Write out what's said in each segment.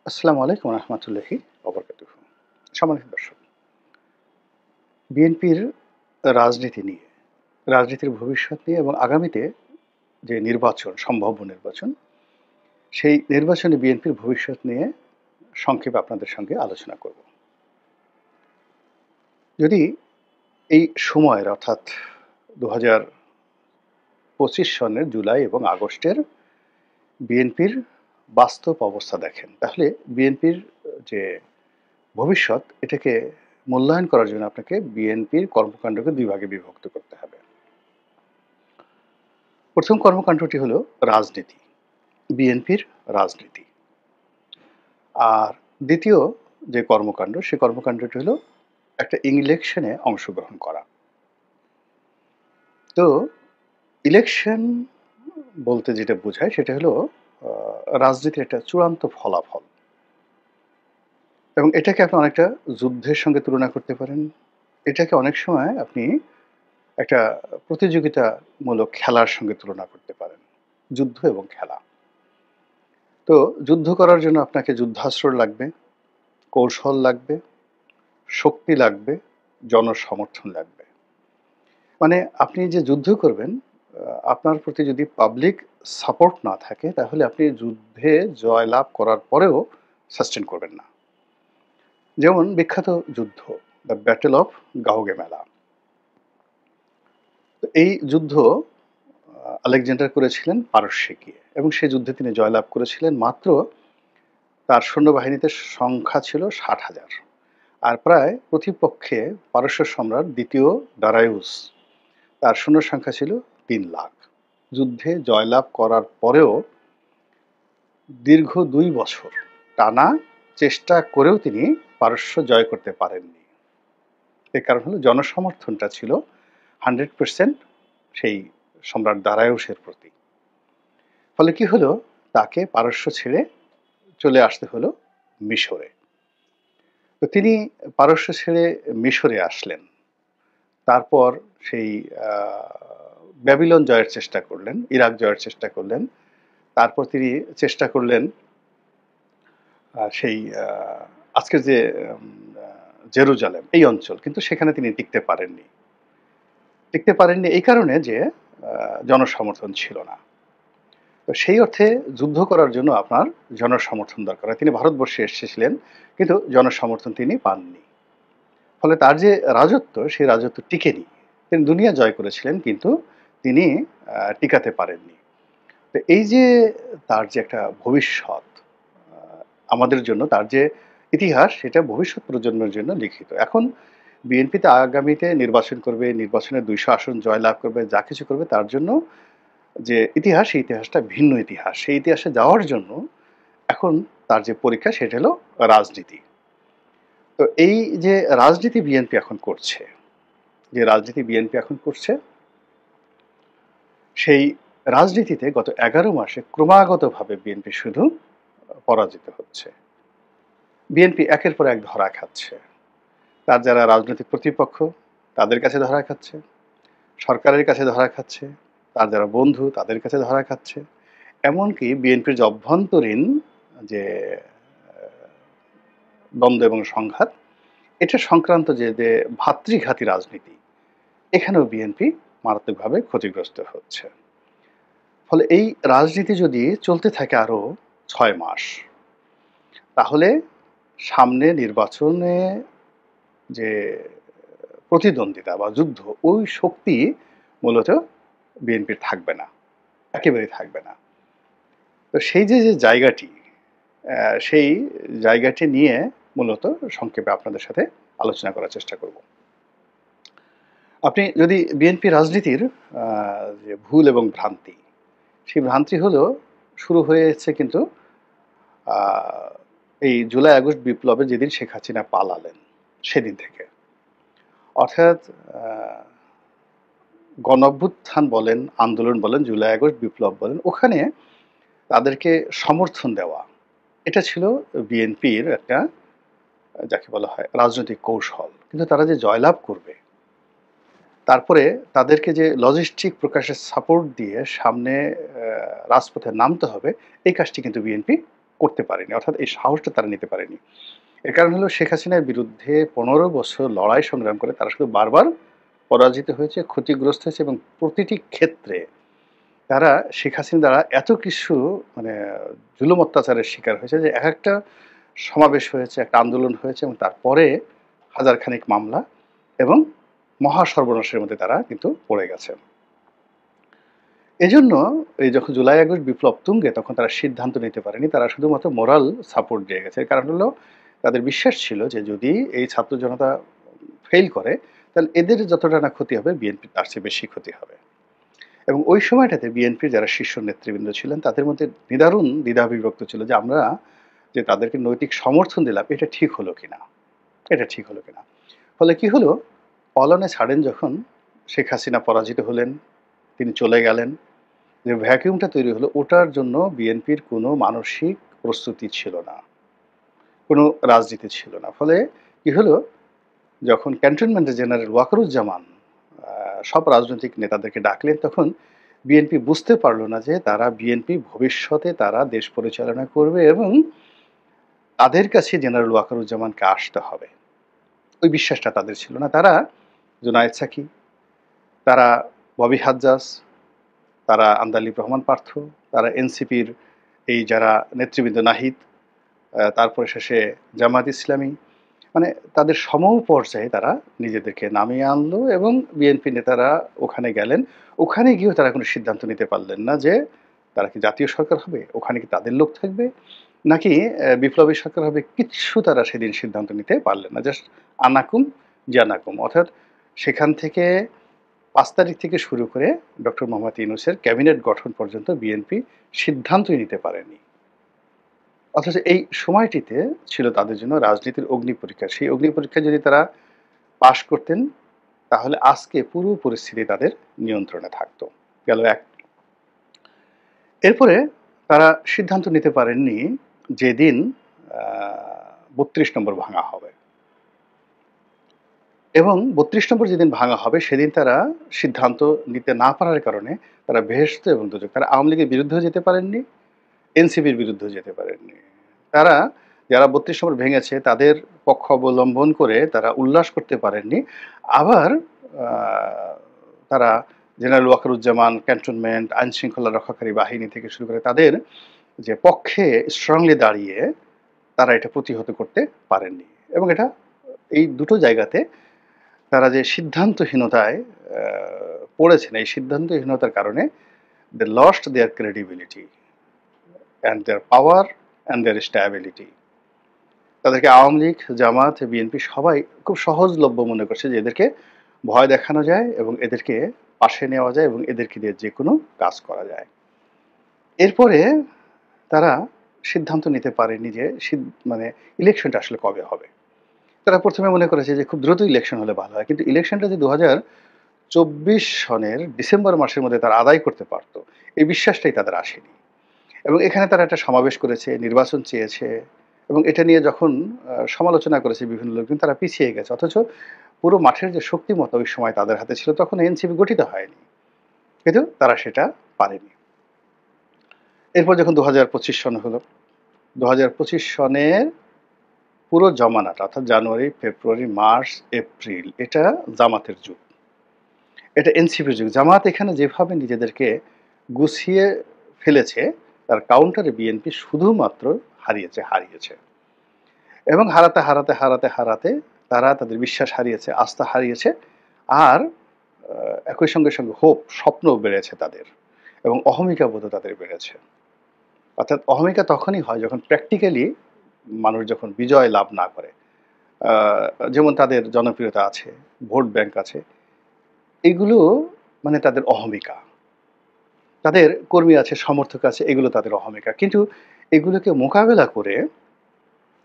আসসালামু আলাইকুম রহমতুল্লাহি ওবরকাতুহু। সম্মানিত দর্শক, বিএনপির রাজনীতি নিয়ে, রাজনীতির ভবিষ্যৎ নিয়ে এবং আগামীতে যে নির্বাচন, সম্ভাব্য নির্বাচন, সেই নির্বাচনে বিএনপির ভবিষ্যৎ নিয়ে সংক্ষেপে আপনাদের সঙ্গে আলোচনা করব। যদি এই সময়ের অর্থাৎ ২০২৫ সনের জুলাই এবং আগস্টের বিএনপির বাস্তব অবস্থা দেখেন, তাহলে বিএনপির যে ভবিষ্যৎ এটাকে মূল্যায়ন করার জন্য আপনাকে বিএনপির কর্মকাণ্ডকে দুই ভাগে বিভক্ত করতে হবে। প্রথম কর্মকাণ্ডটি হলো রাজনীতি, বিএনপির রাজনীতি। আর দ্বিতীয় যে কর্মকাণ্ড, সে কর্মকাণ্ডটি হলো একটা ইলেকশনে অংশগ্রহণ করা। তো ইলেকশন বলতে যেটা বোঝায় সেটা হলো রাজনীতির একটা চূড়ান্ত ফলাফল, এবং এটাকে আপনি অনেকটা যুদ্ধের সঙ্গে তুলনা করতে পারেন। এটাকে অনেক সময় আপনি একটা প্রতিযোগিতামূলক খেলার সঙ্গে তুলনা করতে পারেন, যুদ্ধ এবং খেলা। তো যুদ্ধ করার জন্য আপনাকে যুদ্ধাস্ত্র লাগবে, কৌশল লাগবে, শক্তি লাগবে, জনসমর্থন লাগবে। মানে আপনি যে যুদ্ধ করবেন, আপনার প্রতি যদি পাবলিক সাপোর্ট না থাকে, তাহলে আপনি যুদ্ধে জয়লাভ করার পরেও সাস্টেন করবেন না। যেমন বিখ্যাত যুদ্ধ, দ্য ব্যাটেল অফ গাওগেমেলা। এই যুদ্ধ আলেকজান্ডার করেছিলেন পারস্যে গিয়ে, এবং সেই যুদ্ধে তিনি জয়লাভ করেছিলেন। মাত্র তার সৈন্যবাহিনীতে সংখ্যা ছিল ৬০,০০০, আর প্রায় প্রতিপক্ষে পারস্য সম্রাট দ্বিতীয় দারায়ুস, তার সৈন্য সংখ্যা ছিল ৩,০০,০০০। যুদ্ধে জয়লাভ করার পরেও দীর্ঘ ২ বছর টানা চেষ্টা করেও তিনি পারস্য জয় করতে পারেননি। এর কারণ হলো জনসমর্থনটা ছিল 100% সেই সম্রাট দারায়ুসের প্রতি। ফলে কি হলো, তাকে পারস্য ছেড়ে চলে আসতে হলো মিশরে। তো তিনি পারস্য ছেড়ে মিশরে আসলেন। তারপর সেই ব্যাবিলন জয়ের চেষ্টা করলেন, ইরাক জয়ের চেষ্টা করলেন। তারপর তিনি চেষ্টা করলেন সেই আজকের যে জেরুজালেম, এই অঞ্চল, কিন্তু সেখানে তিনি টিকতে পারেননি। টিকতে পারেননি এই কারণে যে জনসমর্থন ছিল না। তো সেই অর্থে যুদ্ধ করার জন্য আপনার জনসমর্থন দরকার হয়। তিনি ভারতবর্ষে এসেছিলেন, কিন্তু জনসমর্থন তিনি পাননি। ফলে তার যে রাজত্ব, সেই রাজত্ব টিকেনি। তিনি দুনিয়া জয় করেছিলেন, কিন্তু তিনি টিকাতে পারেননি। তো এই যে তার যে একটা ভবিষ্যৎ, আমাদের জন্য তার যে ইতিহাস, সেটা ভবিষ্যৎ প্রজন্মের জন্য লিখিত। এখন বিএনপিতে আগামীতে নির্বাচন করবে, নির্বাচনে ২০০ আসন জয়লাভ করবে, যা কিছু করবে, তার জন্য যে ইতিহাস, সেই ইতিহাসটা ভিন্ন ইতিহাস। সেই ইতিহাসে যাওয়ার জন্য এখন তার যে পরীক্ষা, সেটা হলো রাজনীতি। তো এই যে রাজনীতি বিএনপি এখন করছে, যে রাজনীতি বিএনপি এখন করছে, সেই রাজনীতিতে গত ১১ মাসে ক্রমাগতভাবে বিএনপি শুধু পরাজিত হচ্ছে। বিএনপি একের পর এক ধরা খাচ্ছে। তার যারা রাজনৈতিক প্রতিপক্ষ, তাদের কাছে ধরা খাচ্ছে, সরকারের কাছে ধরা খাচ্ছে, তার যারা বন্ধু, তাদের কাছে ধরা খাচ্ছে। এমনকি বিএনপির যে অভ্যন্তরীণ যে দ্বন্দ্ব এবং সংঘাত, এটা সংক্রান্ত যে ভাতৃঘাতী রাজনীতি, এখানেও বিএনপি মারাত্মকভাবে ক্ষতিগ্রস্ত হচ্ছে। ফলে এই রাজনীতি যদি চলতে থাকে আরো ৬ মাস, তাহলে সামনে নির্বাচনে যে প্রতিদ্বন্দ্বিতা বা যুদ্ধ, ওই শক্তি মূলত বিএনপির থাকবে না, একেবারেই থাকবে না। তো সেই যে জায়গাটি, সেই জায়গাটি নিয়ে মূলত সংক্ষেপে আপনাদের সাথে আলোচনা করার চেষ্টা করব। আপনি যদি বিএনপি রাজনীতির যে ভুল এবং ভ্রান্তি, সেই ভ্রান্তি হলো শুরু হয়েছে কিন্তু এই জুলাই আগস্ট বিপ্লবে যেদিন শেখ হাসিনা পালালেন, সেদিন থেকে। অর্থাৎ গণঅভ্যুত্থান বলেন, আন্দোলন বলেন, জুলাই আগস্ট বিপ্লব বলেন, ওখানে তাদেরকে সমর্থন দেওয়া, এটা ছিল বিএনপির একটা, যাকে বলা হয়, রাজনৈতিক কৌশল। কিন্তু তারা যে জয়লাভ করবে, তারপরে তাদেরকে যে লজিস্টিক প্রকাশের সাপোর্ট দিয়ে সামনে রাজপথে নামতে হবে, এই কাজটি কিন্তু বিএনপি করতে পারেনি, অর্থাৎ এই সাহসটা তারা নিতে পারেনি। এর কারণ হলো শেখ হাসিনার বিরুদ্ধে ১৫ বছর লড়াই সংগ্রাম করে তারা শুধু বারবার পরাজিত হয়েছে, ক্ষতিগ্রস্ত হয়েছে এবং প্রতিটি ক্ষেত্রে তারা শেখ হাসিনা দ্বারা এত কিছু মানে জুলুম অত্যাচারের শিকার হয়েছে যে একেকটা সমাবেশ হয়েছে, একটা আন্দোলন হয়েছে এবং তারপরে হাজারখানেক মামলা এবং মহা সর্বনাশের মধ্যে তারা কিন্তু পড়ে গেছে। এজন্য এই যখন জুলাই আগস্ট বিপ্লব তুঙ্গে তখন তারা সিদ্ধান্ত নিতে পারেনি। তারা শুধুমাত্র মোরাল সাপোর্ট দিয়ে গেছে। এর কারণ হলো তাদের বিশ্বাস ছিল যে যদি এই ছাত্র জনতা ফেইল করে তাহলে এদের যতটা না ক্ষতি হবে বিএনপির তার চেয়ে বেশি ক্ষতি হবে। এবং ওই সময়টাতে বিএনপির যারা শীর্ষ নেতৃবৃন্দ ছিলেন তাদের মধ্যে নিদারুণ দ্বিধাবিভক্ত ছিল যে আমরা যে তাদেরকে নৈতিক সমর্থন দিলাম এটা ঠিক হলো কিনা, এটা ঠিক হলো কিনা। ফলে কি হলো, পলানে ছাড়েন যখন শেখ হাসিনা পরাজিত হলেন, তিনি চলে গেলেন, যে ভ্যাকুয়ামটা তৈরি হলো ওটার জন্য বিএনপির কোনো মানসিক প্রস্তুতি ছিল না, কোনো রাজনীতি ছিল না। ফলে কি হলো, যখন ক্যান্টনমেন্টের জেনারেল ওয়াকারুজ্জামান সব রাজনৈতিক নেতাদেরকে ডাকলেন তখন বিএনপি বুঝতে পারলো না যে তারা বিএনপি ভবিষ্যতে তারা দেশ পরিচালনা করবে এবং তাদের কাছে জেনারেল ওয়াকারুজ্জামানকে আসতে হবে। ওই বিশ্বাসটা তাদের ছিল না। তারা জুনায়েদ সাকি, তারা ববি হাজ্জাজ, তারা আন্দালিব রহমান পার্থ, তারা এনসিপির এই যারা নেতৃবৃন্দ নাহিদ, তারপরে শেষে জামাত ইসলামী, মানে তাদের সমপর্যায়ে তারা নিজেদেরকে নামিয়ে আনলো এবং বিএনপি নেতারা ওখানে গেলেন। ওখানে গিয়েও তারা কোনো সিদ্ধান্ত নিতে পারলেন না যে তারা কি জাতীয় সরকার হবে, ওখানে কি তাদের লোক থাকবে নাকি বিপ্লবী সরকার হবে, কিচ্ছু তারা সেদিন সিদ্ধান্ত নিতে পারলেন না। জাস্ট আনাকুম জানাকুম, অর্থাৎ সেখান থেকে ৫ তারিখ থেকে শুরু করে ডক্টর মোহাম্মদ ইউনূসের ক্যাবিনেট গঠন পর্যন্ত বিএনপি সিদ্ধান্তই নিতে পারেনি। অথচ এই সময়টিতে ছিল তাদের জন্য রাজনীতির অগ্নি পরীক্ষা। সেই অগ্নি পরীক্ষায় যদি তারা পাশ করতেন তাহলে আজকে পুরো পরিস্থিতি তাদের নিয়ন্ত্রণে থাকতো। গেল এক। এরপরে তারা সিদ্ধান্ত নিতে পারেননি যেদিন ৩২ নম্বর ভাঙা হবে এবং ৩২ নম্বর যেদিন ভাঙা হবে সেদিন তারা সিদ্ধান্ত নিতে না পারার কারণে তারা বেহেশত এবং দোজখ, তারা আওয়ামী লীগের বিরুদ্ধেও যেতে পারেননি, এনসিপির বিরুদ্ধেও যেতে পারেননি। তারা যারা ৩২ নম্বর ভেঙেছে তাদের পক্ষ অবলম্বন করে তারা উল্লাস করতে পারেননি। আবার তারা জেনারেল ওয়াকারুজ্জামান, ক্যান্টনমেন্ট, আইনশৃঙ্খলা রক্ষাকারী বাহিনী থেকে শুরু করে তাদের যে পক্ষে স্ট্রংলি দাঁড়িয়ে তারা এটা প্রতিহত করতে পারেননি। এবং এটা এই দুটো জায়গাতে তারা যে সিদ্ধান্তহীনতায় পড়েছেন, এই সিদ্ধান্তহীনতার কারণে they lost their credibility and their power and their stability. তাদেরকে আওয়ামী লীগ, জামাত, বিএনপি সবাই খুব সহজলভ্য মনে করছে যে এদেরকে ভয় দেখানো যায় এবং এদেরকে পাশে নেওয়া যায় এবং এদেরকে দিয়ে যে কোনো কাজ করা যায়। এরপরে তারা সিদ্ধান্ত নিতে পারেনি যে মানে ইলেকশনটা আসলে কবে হবে। তারা প্রথমে মনে করেছে যে খুব দ্রুত ইলেকশন হলে ভালো হয়, কিন্তু ইলেকশনটা যে ২০২৪ সনের ডিসেম্বর মাসের মধ্যে তারা আদায় করতে পারত এই বিশ্বাসটাই তাদের আসেনি। এবং এখানে তারা একটা সমাবেশ করেছে, নির্বাচন চেয়েছে এবং এটা নিয়ে যখন সমালোচনা করেছে বিভিন্ন লোকজন, তারা পিছিয়ে গেছে। অথচ পুরো মাঠের যে শক্তিমত্তা ওই সময় তাদের হাতে ছিল, তখন এনসিপি গঠিত হয়নি, কিন্তু তারা সেটা পারেনি। এরপর যখন ২০২৫ সন হলো, ২০২৫ সনের পুরো জমানাটা অর্থাৎ জানুয়ারি, ফেব্রুয়ারি, মার্চ, এপ্রিল এটা জামাতের যুগ, এটা এনসিপির যুগ। জামাত এখানে যেভাবে নিজেদেরকে গুছিয়ে ফেলেছে তার কাউন্টারে বিএনপি শুধুমাত্র হারিয়েছে এবং হারাতে তারা তাদের বিশ্বাস হারিয়েছে, আস্থা হারিয়েছে। আর একই সঙ্গে হোপ, স্বপ্ন বেড়েছে তাদের এবং অহমিকা বোধও তাদের বেড়েছে। অর্থাৎ অহমিকা তখনই হয় যখন প্র্যাকটিক্যালি মানুষ যখন বিজয় লাভ না করে। যেমন তাদের জনপ্রিয়তা আছে, ভোট ব্যাংক আছে, এগুলো মানে তাদের অহমিকা। তাদের কর্মী আছে, সমর্থক আছে, এগুলো তাদের অহমিকা। কিন্তু এগুলোকে মোকাবেলা করে,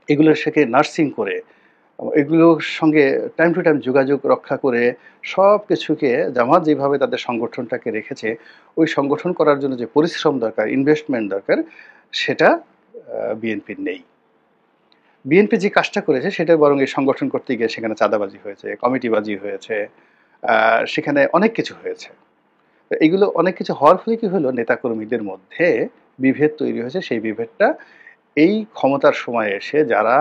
এগুলোর সাথে নার্সিং করে, এগুলোর সঙ্গে টাইম টু টাইম যোগাযোগ রক্ষা করে সব কিছুকে জামাত যেভাবে তাদের সংগঠনটাকে রেখেছে, ওই সংগঠন করার জন্য যে পরিশ্রম দরকার, ইনভেস্টমেন্ট দরকার, সেটা বিএনপির নেই। বিএনপি যে কাজটা করেছে সেটা বরং এই সংগঠন করতে গিয়ে সেখানে চাঁদাবাজি হয়েছে, কমিটিবাজি হয়েছে, সেখানে অনেক কিছু হয়েছে। এইগুলো অনেক কিছু হওয়ার ফলে কি হলো, নেতাকর্মীদের মধ্যে বিভেদ তৈরি হয়েছে। সেই বিভেদটা এই ক্ষমতার সময়ে এসে যারা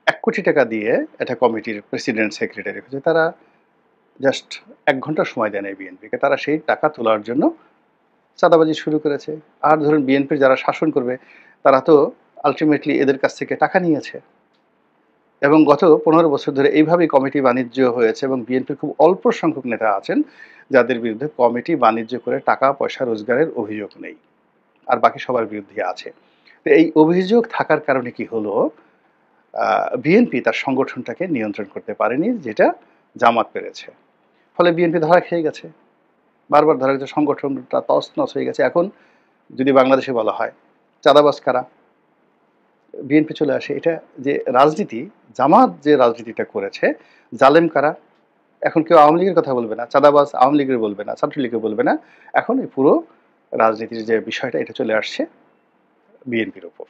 ১ কোটি টাকা দিয়ে একটা কমিটির প্রেসিডেন্ট সেক্রেটারি হয়েছে, তারা জাস্ট ১ ঘন্টা সময় দেয় নাই বিএনপিকে। তারা সেই টাকা তোলার জন্য চাঁদাবাজি শুরু করেছে। আর ধরুন বিএনপির যারা শাসন করবে তারা তো আল্টিমেটলি এদের কাছ থেকে টাকা নিয়েছে। এবং গত ১৫ বছর ধরে এইভাবেই কমিটি বাণিজ্য হয়েছে এবং বিএনপির খুব অল্প সংখ্যক নেতা আছেন যাদের বিরুদ্ধে কমিটি বাণিজ্য করে টাকা পয়সা রোজগারের অভিযোগ নেই। আর বাকি সবার বিরুদ্ধে আছে। তো এই অভিযোগ থাকার কারণে কি হলো, বিএনপি তার সংগঠনটাকে নিয়ন্ত্রণ করতে পারেনি, যেটা জামাত পেরেছে। ফলে বিএনপি ধরা খেয়ে গেছে। বারবার ধরা গেছে, সংগঠনটা তছনছ হয়ে গেছে। এখন যদি বাংলাদেশে বলা হয় চাঁদাবাজ কারা, বিএনপি চলে আসে। এটা যে রাজনীতি, জামাত যে রাজনীতিটা করেছে, জালেম কারা, এখন কেউ আওয়ামী লীগের কথা বলবে না, চাঁদাবাজ আওয়ামী লীগের বলবে না, ছাত্রলীগের বলবে না। এখন এই পুরো রাজনীতির যে বিষয়টা, এটা চলে আসছে বিএনপির উপর।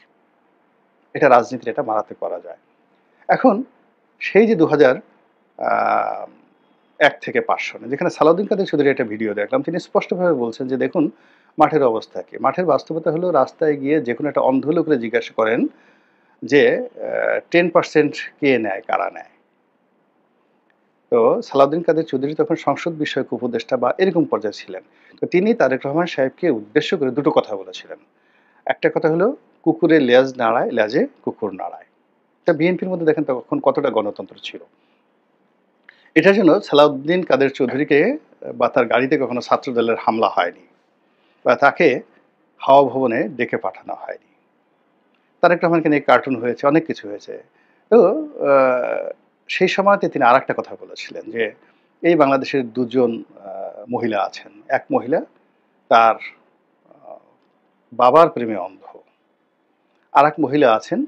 এটা রাজনীতির এটা মারাতে করা যায়। এখন সেই যে ২০০১ থেকে ৫ সনে, যেখানে সালাউদ্দিন কাদের চৌধুরী একটা ভিডিও দেখলাম, তিনি স্পষ্টভাবে বলছেন যে দেখুন মাঠের অবস্থা কি। মাঠের বাস্তবতা হলো, রাস্তায় গিয়ে যে কোনো একটা অন্ধ লোকরে জিজ্ঞাসা করেন যে 10% কে নেয়, কারা নেয়। তো সালাউদ্দিন কাদের চৌধুরী তখন সংসদ বিষয়ক উপদেষ্টা বা এরকম পর্যায়ে ছিলেন। তো তিনি তারেক রহমান সাহেবকে উদ্দেশ্য করে দুটো কথা বলেছিলেন। একটা কথা হলো, কুকুরের লেজ নাড়ায়, লেজে কুকুর নাড়ায়। তা বিএনপির মধ্যে দেখেন তখন কতটা গণতন্ত্র ছিল। এটার জন্য সালাউদ্দিন কাদের চৌধুরীকে বা তার গাড়িতে কখনো ছাত্রদলের হামলা হয়নি, বা তাকে হাওয়া ভবনে ডেকে পাঠানো হয়নি। তারেক রহমানকে নিয়ে কার্টুন হয়েছে, অনেক কিছু হয়েছে। তো সেই সময়তে তিনি আরেকটা কথা বলেছিলেন যে এই বাংলাদেশের দুজন মহিলা আছেন। এক মহিলা তার বাবার প্রেমে অন্ধ, আরেক মহিলা আছেন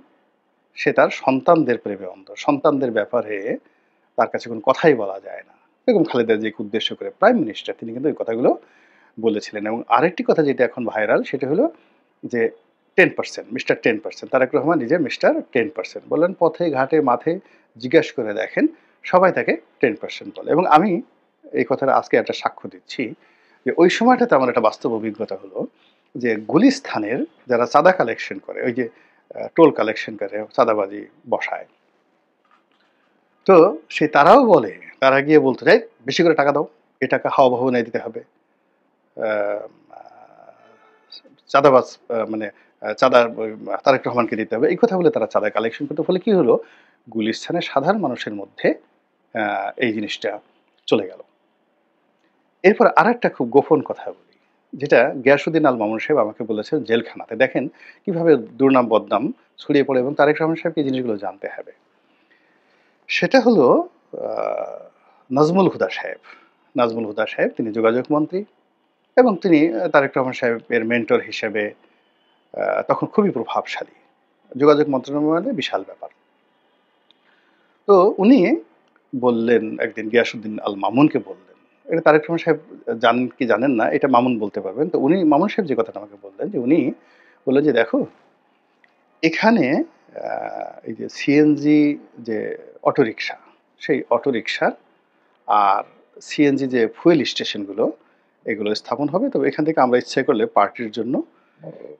সে তার সন্তানদের প্রেমে অন্ধ। সন্তানদের ব্যাপারে তার কাছে কোনো কথাই বলা যায় না। বেগম খালেদা জিয়াকে উদ্দেশ্য করে প্রাইম মিনিস্টার তিনি কিন্তু এই কথাগুলো বলেছিলেন। এবং আরেকটি কথা যেটা এখন ভাইরাল, সেটা হলো যে 10%, মিস্টার 10%, তারেক রহমান নিজে মিস্টার 10%। বললেন পথে ঘাটে মাঠে জিজ্ঞেস করে দেখেন, সবাই তাকে 10% বলে। এবং আমি এই কথাটা আজকে একটা সাক্ষ্য দিচ্ছি যে ওই সময়টাতে আমার একটা বাস্তব অভিজ্ঞতা হলো যে গুলিস্তানের যারা চাঁদা কালেকশন করে, ওই যে টোল কালেকশন করে, চাঁদাবাজি বসায়, তো সে তারাও বলে, তারা গিয়ে বলতে চাই বেশি করে টাকা দাও, এ টাকা হাওয়া ভবনে দিতে হবে। আহ, চাঁদাবাজ মানে চাঁদা তারেক রহমানকে দিতে হবে, এই কথা বলে তারা চাঁদা কালেকশন করতে। ফলে কি হলো, গুলিস্তানের সাধারণ মানুষের মধ্যে এই জিনিসটা চলে গেল। এরপর আর একটা খুব গোপন কথা বলি, যেটা গিয়াসউদ্দিন আল মামুন সাহেব আমাকে বলেছেন জেলখানাতে। দেখেন কিভাবে দুর্নাম বদনাম ছড়িয়ে পড়ে, এবং তারেক রহমান সাহেবকে এই জিনিসগুলো জানতে হবে। সেটা হলো নাজমুল হুদা সাহেব। নাজমুল হুদা সাহেব তিনি যোগাযোগ মন্ত্রী, এবং তিনি তারেক রহমান সাহেবের মেন্টর হিসেবে তখন খুবই প্রভাবশালী। যোগাযোগ মন্ত্রণালয়ে বিশাল ব্যাপার। তো উনি বললেন একদিন, গিয়াসউদ্দিন আল মামুনকে বললেন, এটা তারেক রহমান সাহেব জানেন কি জানেন না, এটা মামুন বলতে পারবেন। তো উনি, মামুন সাহেব যে কথাটা আমাকে বললেন, যে উনি বললেন যে দেখো এখানে এই যে সিএনজি যে অটোরিকশা, সেই অটোরিকশা আর সিএনজি যে ফুয়েল স্টেশনগুলো, এগুলো স্থাপন হবে। তবে এখান থেকে আমরা ইচ্ছে করলে পার্টির জন্য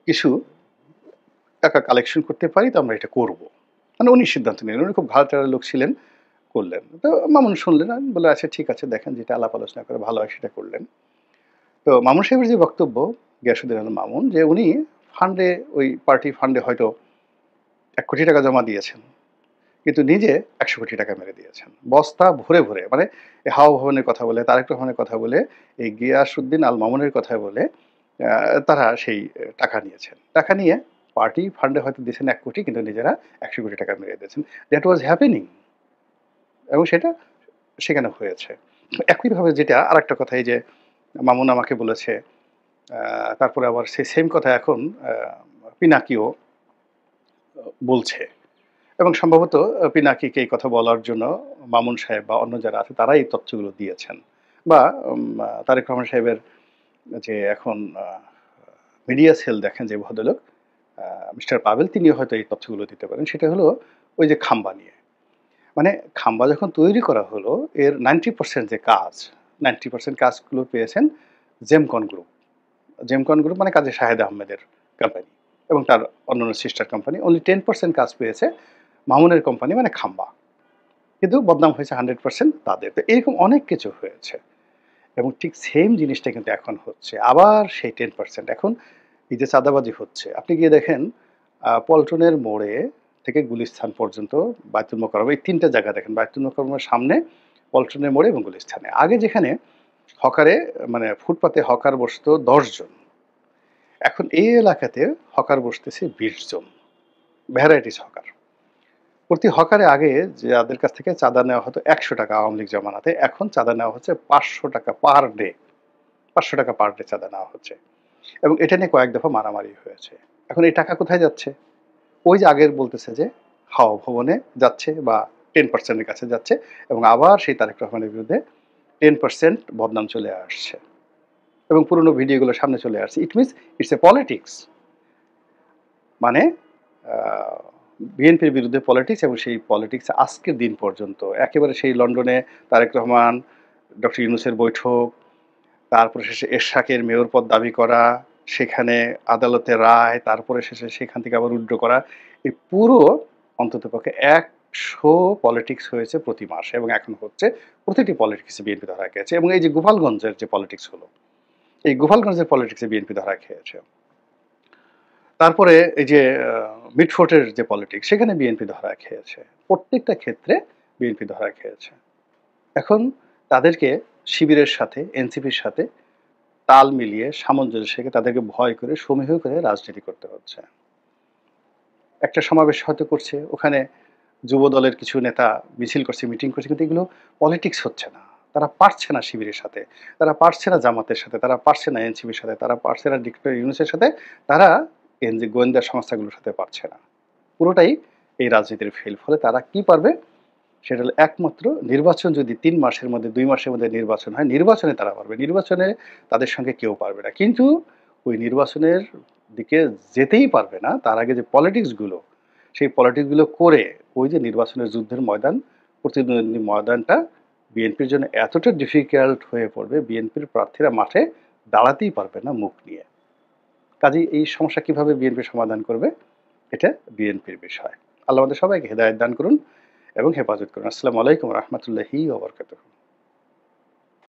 কিছু টাকা কালেকশন করতে পারি, তো আমরা এটা করব। মানে উনি সিদ্ধান্ত নিলেন, উনি খুব ভালো লোক ছিলেন, করলেন। তো মামুন শুনলেন, আমি বলে আচ্ছা ঠিক আছে, দেখেন যেটা আলাপ আলোচনা করে ভালো হয় সেটা করলেন। তো মামুন সাহেবের যে বক্তব্য, গিয়াসউদ্দিন আল মামুন, যে উনি ফান্ডে, ওই পার্টি ফান্ডে হয়তো ১ কোটি টাকা জমা দিয়েছেন, কিন্তু নিজে ১০০ কোটি টাকা মেরে দিয়েছেন বস্তা ভরে ভরে। মানে এই হাওয়া ভবনের কথা বলে, তারেক রহমানের কথা বলে, এই গিয়াসউদ্দিন আল মামুনের কথা বলে তারা সেই টাকা নিয়েছেন। টাকা নিয়ে পার্টি ফান্ডে হয়তো দিয়েছেন ১ কোটি, কিন্তু নিজেরা ১০০ কোটি টাকা মেরে দিয়েছেন। দ্যাট ওয়াজ হ্যাপেনিং, এবং সেটা সেখানে হয়েছে। একইভাবে যেটা আরেকটা কথা, এই যে মামুন আমাকে বলেছে, তারপরে আবার সেই সেম কথা এখন পিনাকিও বলছে, এবং সম্ভবত পিনাকিকে এই কথা বলার জন্য মামুন সাহেব বা অন্য যারা আছে তারা এই তথ্যগুলো দিয়েছেন। বা তারেক রহমান সাহেবের যে এখন মিডিয়া সেল দেখেন যে ভদ্রলোক মিস্টার পাভেল, তিনিও হয়তো এই তথ্যগুলো দিতে পারেন। সেটা হলো ওই যে খাম্বা নিয়ে, মানে খাম্বা যখন তৈরি করা হলো, এর 90% যে কাজ, 90% কাজগুলো পেয়েছেন জেমকন গ্রুপ। জেমকন গ্রুপ মানে কাজী শাহেদ আহমেদের কোম্পানি। এবং তার অন্যান্য সিস্টার কোম্পানি। অনলি 10% কাজ পেয়েছে মামুনের কোম্পানি মানে খাম্বা। কিন্তু বদনাম হয়েছে 100% তাদের। তো এরকম অনেক কিছু হয়েছে এবং ঠিক সেম জিনিসটা কিন্তু এখন হচ্ছে। আবার সেই 10% এখন এই যে চাঁদাবাজি হচ্ছে, আপনি গিয়ে দেখেন পল্টনের মোড়ে থেকে গুলিস্তান পর্যন্ত বায়তুল মোকাররম এই ৩ টা জায়গা দেখেন। বায়তুল মোকাররমের সামনে, পল্টনের মোড়ে এবং গুলিস্তানে। আগে যেখানে হকারে মানে ফুটপাতে হকার বসতো ১০ জন, এখন এই এলাকাতে হকার বসতেছে ২০ জন। Varieties hawker. প্রতি হকারে আগে যাদের কাছ থেকে চাঁদা নেওয়া হতো ৳১০০ আওয়ামী লীগ জমানাতে, এখন চাঁদা নেওয়া হচ্ছে ৳৫০০ পার ডে। ৳৫০০ পার ডে চাঁদা নেওয়া হচ্ছে। এবং এটা নিয়ে কয়েক দফা মারামারি হয়েছে। এখন এই টাকা কোথায় যাচ্ছে? ওই যে আগের বলতেছে যে হাওয়া ভবনে যাচ্ছে বা 10% এর কাছে যাচ্ছে এবং আবার সেই তারেক রহমানের বিরুদ্ধে 10% বদনাম চলে আসছে এবং পুরনো ভিডিওগুলো সামনে চলে আসছে। It means it's a politics. মানে বিএনপির বিরুদ্ধে পলিটিক্স এবং সেই পলিটিক্স আজকের দিন পর্যন্ত একেবারে সেই লন্ডনে তারেক রহমান, ডক্টর ইউনূসের বৈঠক, তারপরে শেষে এরশাকের মেয়র পদ দাবি করা, সেখানে আদালতের রায়, তারপরে শেষে সেখান থেকে আবার উইথড্র করা। এই পুরো অন্ততপক্ষে ১০০ পলিটিক্স হয়েছে প্রতি মাসে এবং এখন হচ্ছে। প্রতিটি পলিটিক্সে বিএনপি ধরা খেয়েছে এবং এই যে গোপালগঞ্জের যে পলিটিক্স হলো, এই গোপালগঞ্জের পলিটিক্সে বিএনপি ধরা খেয়েছে। তারপরে এই যে মিটফোর্টের যে পলিটিক্স সেখানে বিএনপি ধরা খেয়েছে। প্রত্যেকটা ক্ষেত্রে বিএনপি ধরা খেয়েছে। এখন তাদেরকে শিবিরের সাথে, এনসিপির সাথে তাল মিলিয়ে সামঞ্জস্য রেখে তাদেরকে ভয় করে সমীহ করে রাজনীতি করতে হচ্ছে। একটা সমাবেশ হয়তো করছে, ওখানে যুব দলের কিছু নেতা মিছিল করছে, মিটিং করছে, কিন্তু এগুলো পলিটিক্স হচ্ছে না। তারা পারছে না শিবিরের সাথে, তারা পারছে না জামাতের সাথে, তারা পারছে না এনসিপির সাথে, তারা পারছে না ডক্টর ইউনূসের সাথে, তারা যে গোয়েন্দা সংস্থাগুলোর সাথে পারছে না। পুরোটাই এই রাজনীতির ফেল। ফলে তারা কি পারবে? সেটা হলো একমাত্র নির্বাচন যদি ৩ মাসের মধ্যে ২ মাসের মধ্যে নির্বাচন হয়, নির্বাচনে তারা পারবে। নির্বাচনে তাদের সঙ্গে কেউ পারবে না। কিন্তু ওই নির্বাচনের দিকে যেতেই পারবে না। তার আগে যে পলিটিক্স গুলো, সেই পলিটিক্স গুলো করে ওই যে নির্বাচনের যুদ্ধের ময়দান, প্রতিদ্বন্দ্বী ময়দানটা বিএনপির জন্য এতটা ডিফিকাল্ট হয়ে পড়বে, বিএনপির প্রার্থীরা মাঠে দাঁড়াতেই পারবে না মুখ নিয়ে। কাজেই এই সমস্যা কিভাবে বিএনপি সমাধান করবে? এটা বিএনপির বিষয়। আল্লাহ আমাদের সবাইকে হেদায়েত দান করুন এবং হেফাজত করুন। আসসালামু আলাইকুম ওয়া রাহমাতুল্লাহি ওয়া বারাকাতুহু।